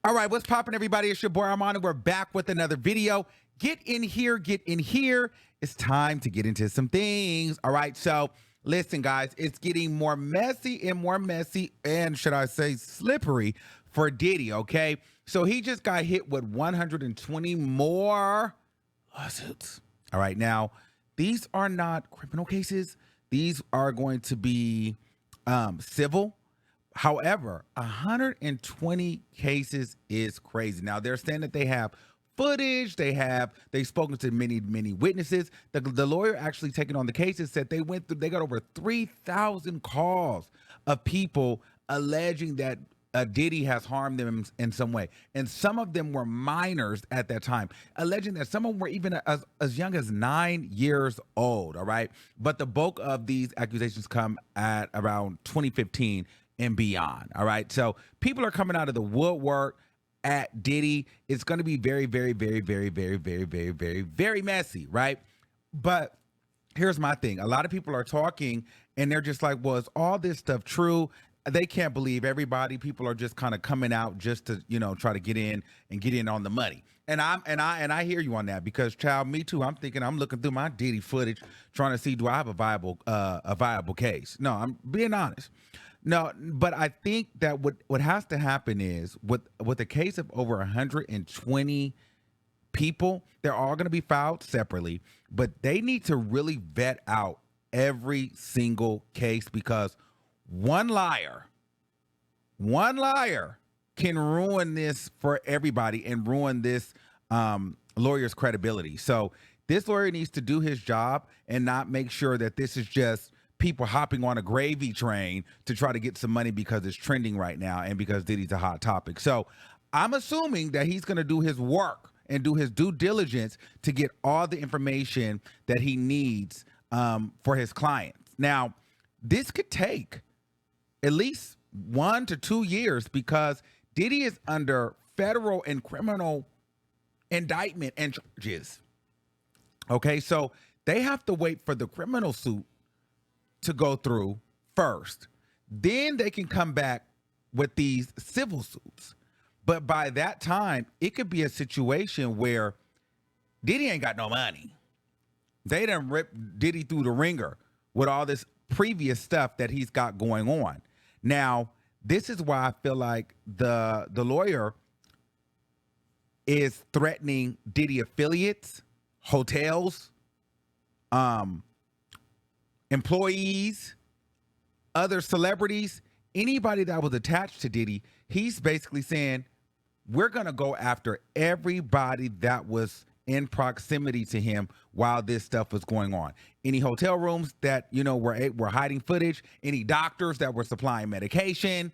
All right, what's poppin', everybody? It's your boy Armon, and we're back with another video. Get in here, get in here. It's time to get into some things. All right, so listen, guys, it's getting more messy and should I say slippery for Diddy, okay? So he just got hit with 120 more lawsuits. All right, now, these are not criminal cases. These are going to be civil. However, 120 cases is crazy. Now, they're saying that they have footage, they've spoken to many witnesses. The lawyer actually taking on the cases said they got over 3,000 calls of people alleging that Diddy has harmed them in some way. And some of them were minors at that time, alleging that some of them were even as young as 9 years old, all right? But the bulk of these accusations come at around 2015 and beyond, all right? So people are coming out of the woodwork at Diddy. It's going to be very messy, right? But here's my thing. A lot of people are talking, and they're just like, well, is all this stuff true? They can't believe everybody. People are just kind of coming out just to, try to get in on the money. And I hear you on that because, child, me too. I'm thinking, I'm looking through my Diddy footage, trying to see, do I have a viable case? No, I'm being honest. No, but I think that what has to happen is with a case of over 120 people, they're all going to be filed separately, but they need to really vet out every single case because one liar can ruin this for everybody and ruin this lawyer's credibility. So this lawyer needs to do his job and not make sure that this is just people hopping on a gravy train to try to get some money because it's trending right now and because Diddy's a hot topic. So I'm assuming that he's going to do his work and do his due diligence to get all the information that he needs for his clients. Now, this could take at least 1 to 2 years because Diddy is under federal and criminal indictment and charges. Okay, so they have to wait for the criminal suit to go through first. Then they can come back with these civil suits. But by that time, it could be a situation where Diddy ain't got no money. They done ripped Diddy through the ringer with all this previous stuff that he's got going on. Now, this is why I feel like the lawyer is threatening Diddy affiliates, hotels, employees, other celebrities, anybody that was attached to Diddy. He's basically saying, we're going to go after everybody that was in proximity to him while this stuff was going on. Any hotel rooms that, were hiding footage, any doctors that were supplying medication,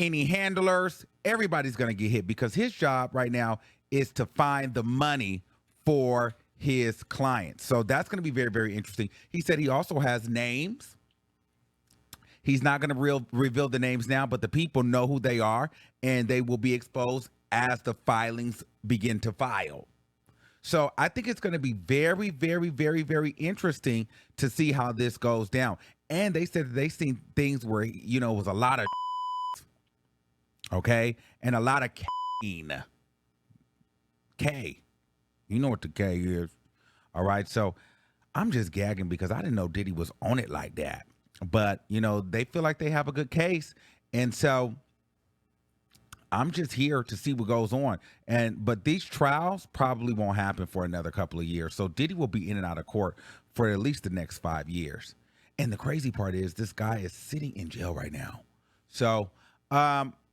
any handlers, everybody's going to get hit because his job right now is to find the money for his clients. So that's going to be very interesting. He said he also has names. He's not going to reveal the names now, but the people know who they are, and they will be exposed as the filings begin to file. So I think it's going to be very interesting to see how this goes down. And they said that they seen things where, it was a lot of okay, and a lot of K. You know what the K is. All right. So I'm just gagging because I didn't know Diddy was on it like that. But, they feel like they have a good case. And so I'm just here to see what goes on. But these trials probably won't happen for another couple of years. So Diddy will be in and out of court for at least the next 5 years. And the crazy part is this guy is sitting in jail right now. So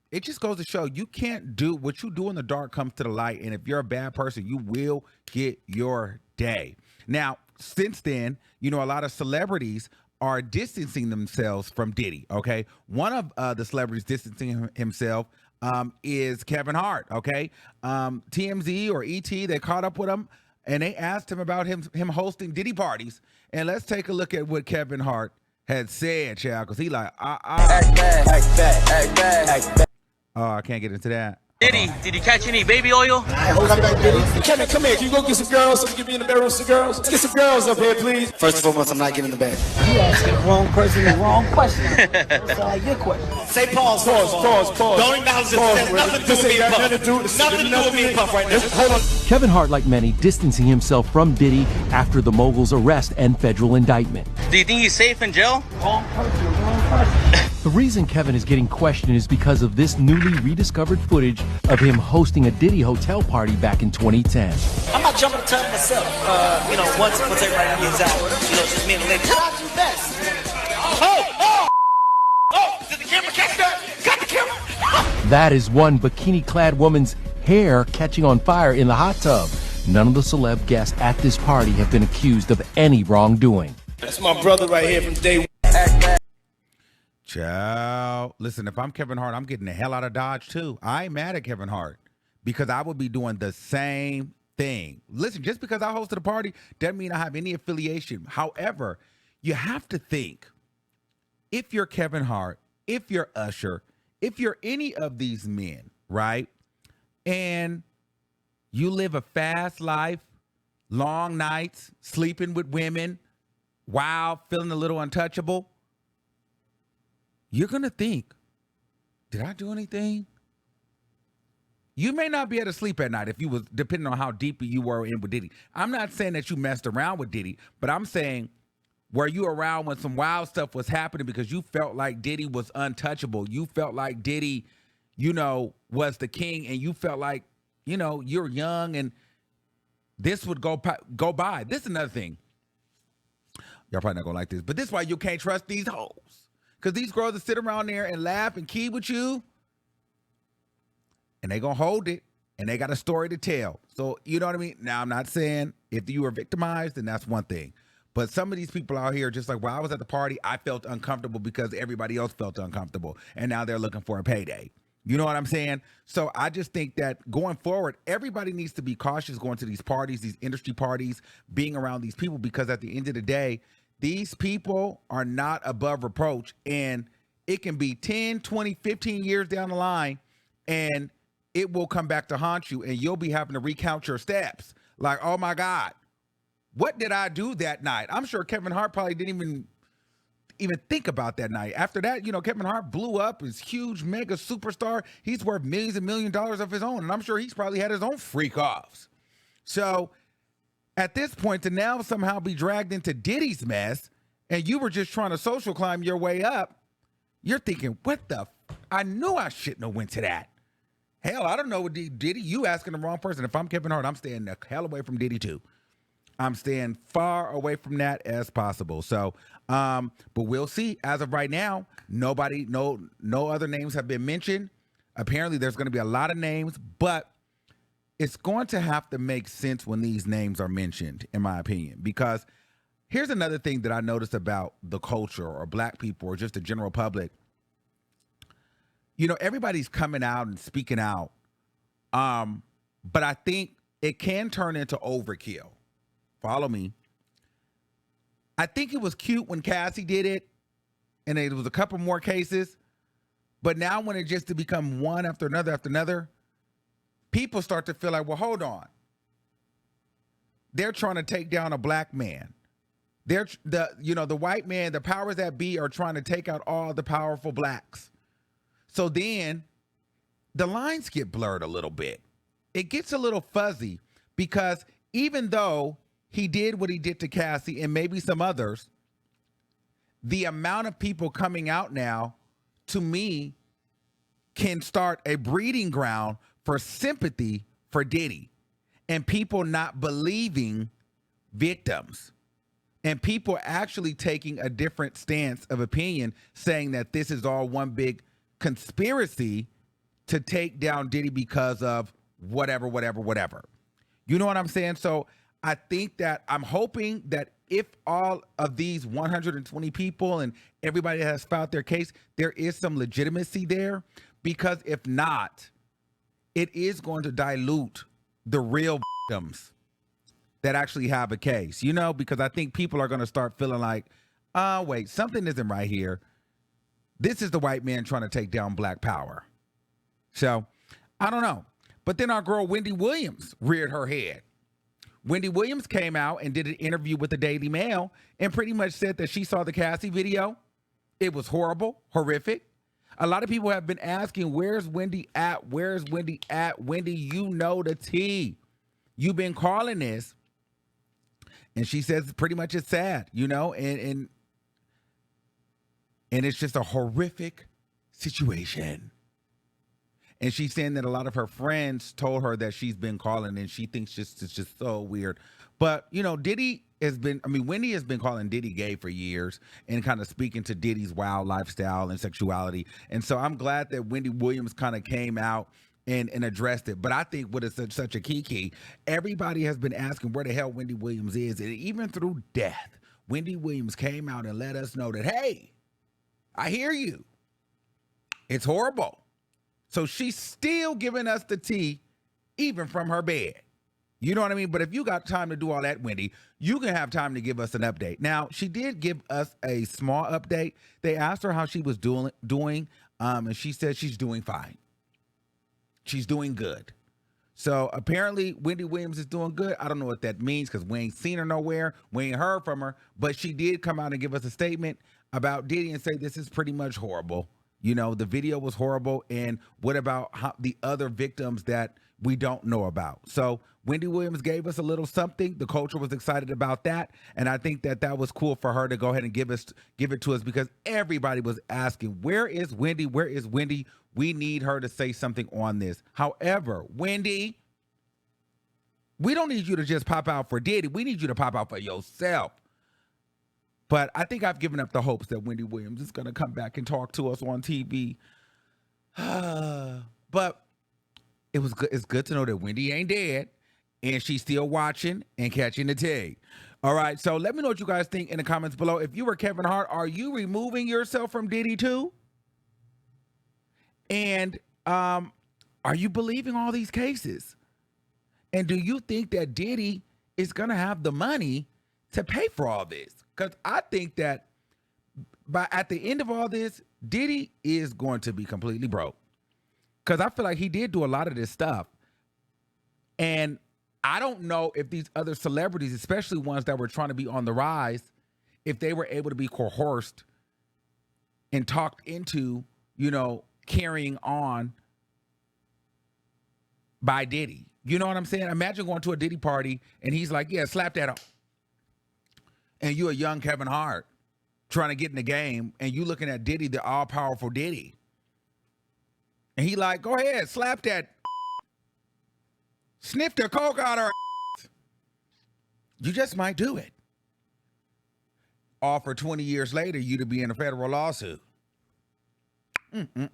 it just goes to show you can't do what you do in the dark comes to the light. And if you're a bad person, you will get your day. Now, since then, a lot of celebrities are distancing themselves from Diddy, okay? One of the celebrities distancing himself is Kevin Hart, okay? TMZ or ET, they caught up with him, and they asked him about him hosting Diddy parties. And let's take a look at what Kevin Hart had said, child, because he like, Act bad. Oh, I can't get into that. Diddy, did you catch any baby oil? Hold up that Diddy. Kevin, come here. Can you go get some girls so we can be in the bedroom with some girls? Let's get some girls up here, please. First and foremost, I'm not getting in the bed. You asking the wrong person the wrong question. That's like your question. Say pause. Pause. Don't acknowledge this. Nothing to do with me and Puff. Nothing to do with me and Puff right now. Hold on. Kevin Hart, like many, distancing himself from Diddy after the mogul's arrest and federal indictment. Do you think he's safe in jail? Wrong person. The reason Kevin is getting questioned is because of this newly rediscovered footage of him hosting a Diddy hotel party back in 2010. I'm not jumping the tub myself. Once everybody gets out, just me and the lady. I'll do best. Oh! Did the camera catch that? Got the camera! That is one bikini-clad woman's hair catching on fire in the hot tub. None of the celeb guests at this party have been accused of any wrongdoing. That's my brother right here from day one. Ciao. Listen, if I'm Kevin Hart, I'm getting the hell out of Dodge too. I ain't mad at Kevin Hart because I would be doing the same thing. Listen, just because I hosted a party doesn't mean I have any affiliation. However, you have to think, if you're Kevin Hart, if you're Usher, if you're any of these men, right, and you live a fast life, long nights, sleeping with women, wow, feeling a little untouchable, you're going to think, did I do anything? You may not be able to sleep at night if you was, depending on how deep you were in with Diddy. I'm not saying that you messed around with Diddy, but I'm saying, were you around when some wild stuff was happening because you felt like Diddy was untouchable? You felt like Diddy, was the king, and you felt like, you're young and this would go by. This is another thing. Y'all probably not going to like this, but this is why you can't trust these hoes. Because these girls that sit around there and laugh and key with you, and they going to hold it, and they got a story to tell. So, you know what I mean? Now, I'm not saying if you were victimized, then that's one thing. But some of these people out here, just like, well, I was at the party, I felt uncomfortable because everybody else felt uncomfortable. And now they're looking for a payday. You know what I'm saying? So I just think that going forward, everybody needs to be cautious going to these parties, these industry parties, being around these people, because at the end of the day, these people are not above reproach, and it can be 10, 20, 15 years down the line, and it will come back to haunt you, and you'll be having to recount your steps. Like, oh my God, what did I do that night? I'm sure Kevin Hart probably didn't even think about that night. After that, Kevin Hart blew up, is huge, mega superstar. He's worth millions and millions of dollars of his own, and I'm sure he's probably had his own freak offs. So at this point, to now somehow be dragged into Diddy's mess, and you were just trying to social climb your way up, you're thinking, I knew I shouldn't have went to that. Hell, I don't know what Diddy, you asking the wrong person. If I'm Kevin Hart, I'm staying the hell away from Diddy too. I'm staying far away from that as possible. So, but we'll see. As of right now, no other names have been mentioned. Apparently, there's going to be a lot of names, but it's going to have to make sense when these names are mentioned, in my opinion, because here's another thing that I noticed about the culture or black people or just the general public. Everybody's coming out and speaking out, but I think it can turn into overkill. Follow me. I think it was cute when Cassie did it, and it was a couple more cases, but now when it just to become one after another, people start to feel like, well, hold on. They're trying to take down a black man. The white man, the powers that be are trying to take out all the powerful blacks. So then the lines get blurred a little bit. It gets a little fuzzy because even though he did what he did to Cassie and maybe some others, the amount of people coming out now, to me, can start a breeding ground for sympathy for Diddy and people not believing victims and people actually taking a different stance of opinion, saying that this is all one big conspiracy to take down Diddy because of whatever. You know what I'm saying? So I think that I'm hoping that if all of these 120 people and everybody has filed their case, there is some legitimacy there, because if not, it is going to dilute the real victims that actually have a case, because I think people are going to start feeling like, wait, something isn't right here. This is the white man trying to take down black power. So I don't know. But then our girl Wendy Williams reared her head. Wendy Williams came out and did an interview with the Daily Mail and pretty much said that she saw the Cassie video. It was horrible, horrific. A lot of people have been asking, where's Wendy at? Where's Wendy at? Wendy, you know the tea. You've been calling this. And she says pretty much it's sad, you know, and it's just a horrific situation. And she's saying that a lot of her friends told her that she's been calling, and she thinks it's just so weird. But, you know, Wendy has been calling Diddy gay for years and kind of speaking to Diddy's wild lifestyle and sexuality. And so I'm glad that Wendy Williams kind of came out and addressed it. But I think what is such a key, everybody has been asking where the hell Wendy Williams is. And even through death, Wendy Williams came out and let us know that, hey, I hear you. It's horrible. So she's still giving us the tea, even from her bed. You know what I mean? But if you got time to do all that, Wendy, you can have time to give us an update. Now, she did give us a small update. They asked her how she was doing, and she said she's doing fine. She's doing good. So apparently Wendy Williams is doing good. I don't know what that means because we ain't seen her nowhere. We ain't heard from her. But she did come out and give us a statement about Diddy and say this is pretty much horrible. You know, the video was horrible. And what about the other victims that we don't know about? So Wendy Williams gave us a little something. The culture was excited about that. And I think that was cool for her to go ahead and give it to us because everybody was asking, where is Wendy? Where is Wendy? We need her to say something on this. However, Wendy, we don't need you to just pop out for Diddy. We need you to pop out for yourself. But I think I've given up the hopes that Wendy Williams is going to come back and talk to us on TV. But it was good. It's good to know that Wendy ain't dead and she's still watching and catching the tea. All right. So let me know what you guys think in the comments below. If you were Kevin Hart, are you removing yourself from Diddy too? And are you believing all these cases? And do you think that Diddy is going to have the money to pay for all this? Because I think that at the end of all this, Diddy is going to be completely broke. Because I feel like he did do a lot of this stuff. And I don't know if these other celebrities, especially ones that were trying to be on the rise, if they were able to be coerced and talked into, you know, carrying on by Diddy. You know what I'm saying? Imagine going to a Diddy party and he's like, yeah, slap that off. And you're a young Kevin Hart trying to get in the game and you looking at Diddy, the all-powerful Diddy. And he like, go ahead, slap that. Sniff the coke out of her. You just might do it. Offer 20 years later, you to be in a federal lawsuit. Let me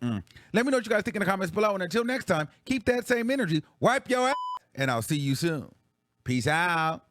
know what you guys think in the comments below. And until next time, keep that same energy. Wipe your ass. And I'll see you soon. Peace out.